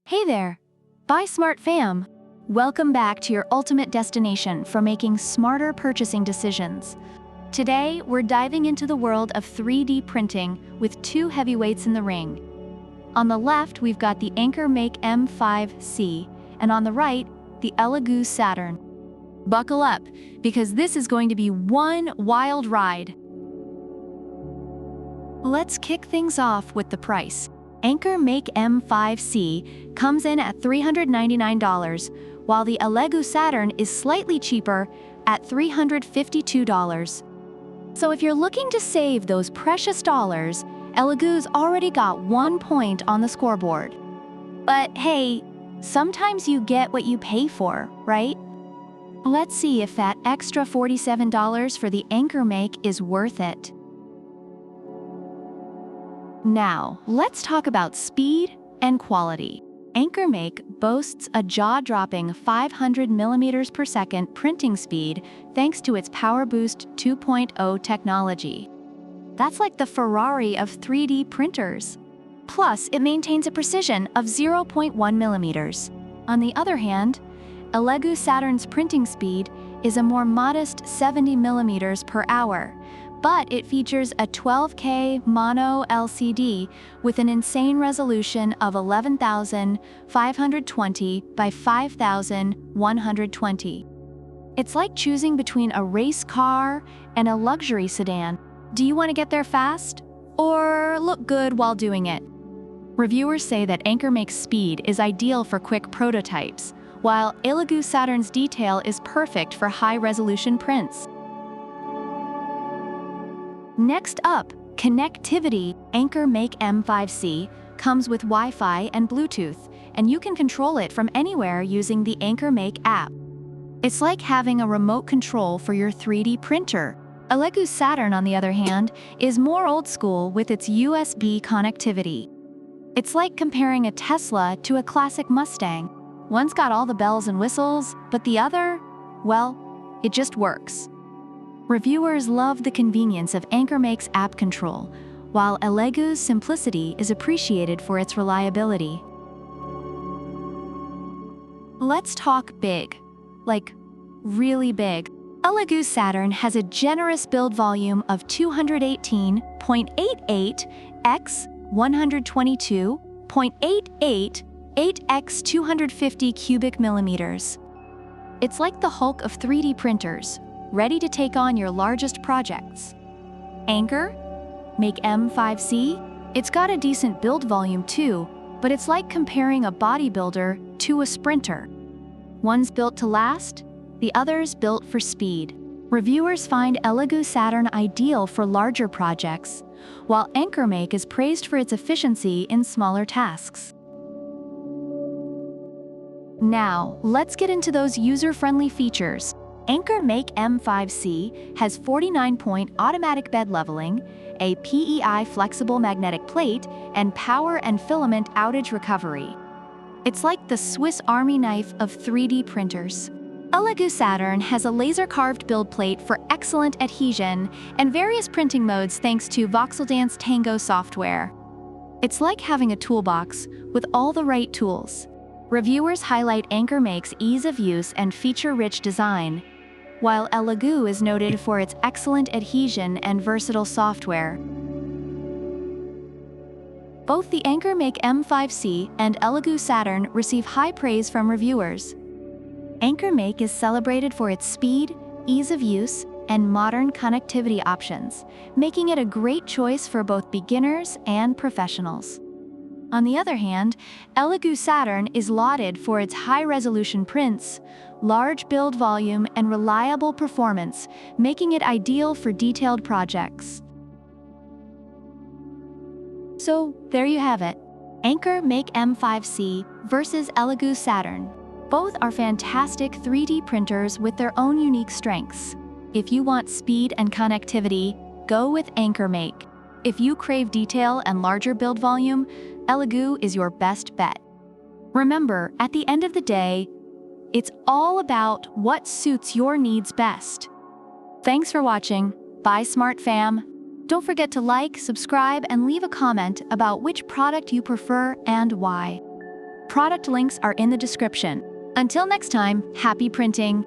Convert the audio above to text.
Hey there! Buy Smart Fam! Welcome back to your ultimate destination for making smarter purchasing decisions. Today, we're diving into the world of 3D printing with two heavyweights in the ring. On the left, we've got the AnkerMake M5C, and on the right, the ELEGOO Saturn. Buckle up, because this is going to be one wild ride. Let's kick things off with the price. AnkerMake M5C comes in at $399, while the ELEGOO Saturn is slightly cheaper at $352. So if you're looking to save those precious dollars, ELEGOO's already got 1 point on the scoreboard. But hey, sometimes you get what you pay for, right? Let's see if that extra $47 for the AnkerMake is worth it. Now, let's talk about speed and quality. AnkerMake boasts a jaw-dropping 500 millimeters per second printing speed thanks to its PowerBoost 2.0 technology. That's like the Ferrari of 3D printers. Plus, it maintains a precision of 0.1 millimeters. On the other hand, ELEGOO Saturn's printing speed is a more modest 70 millimeters per hour, but it features a 12K mono LCD with an insane resolution of 11,520 by 5,120. It's like choosing between a race car and a luxury sedan. Do you want to get there fast or look good while doing it? Reviewers say that AnkerMake's speed is ideal for quick prototypes, while ELEGOO Saturn's detail is perfect for high-resolution prints. Next up, connectivity. AnkerMake M5C comes with Wi-Fi and Bluetooth, and you can control it from anywhere using the AnkerMake app. It's like having a remote control for your 3D printer. ELEGOO Saturn, on the other hand, is more old school with its USB connectivity. It's like comparing a Tesla to a classic Mustang. One's got all the bells and whistles, but the other, well, it just works. Reviewers love the convenience of AnkerMake's app control, while ELEGOO's simplicity is appreciated for its reliability. Let's talk big. Like, really big. ELEGOO Saturn has a generous build volume of 218.88 x 122.88 8x 250 cubic millimeters. It's like the Hulk of 3D printers, ready to take on your largest projects. AnkerMake M5C? It's got a decent build volume too, but it's like comparing a bodybuilder to a sprinter. One's built to last, the other's built for speed. Reviewers find ELEGOO Saturn ideal for larger projects, while AnkerMake is praised for its efficiency in smaller tasks. Now, let's get into those user-friendly features. AnkerMake M5C has 49-point automatic bed leveling, a PEI flexible magnetic plate, and power and filament outage recovery. It's like the Swiss Army knife of 3D printers. ELEGOO Saturn has a laser-carved build plate for excellent adhesion and various printing modes thanks to VoxelDance Tango software. It's like having a toolbox with all the right tools. Reviewers highlight AnkerMake's ease of use and feature-rich design, while ELEGOO is noted for its excellent adhesion and versatile software. Both the AnkerMake M5C and ELEGOO Saturn receive high praise from reviewers. AnkerMake is celebrated for its speed, ease of use, and modern connectivity options, making it a great choice for both beginners and professionals. On the other hand, ELEGOO Saturn is lauded for its high-resolution prints, large build volume, and reliable performance, making it ideal for detailed projects. So, there you have it. AnkerMake M5C versus ELEGOO Saturn. Both are fantastic 3D printers with their own unique strengths. If you want speed and connectivity, go with AnkerMake. If you crave detail and larger build volume, ELEGOO is your best bet. Remember, at the end of the day, it's all about what suits your needs best. Thanks for watching. Bye, Smart Fam. Don't forget to like, subscribe, and leave a comment about which product you prefer and why. Product links are in the description. Until next time, happy printing!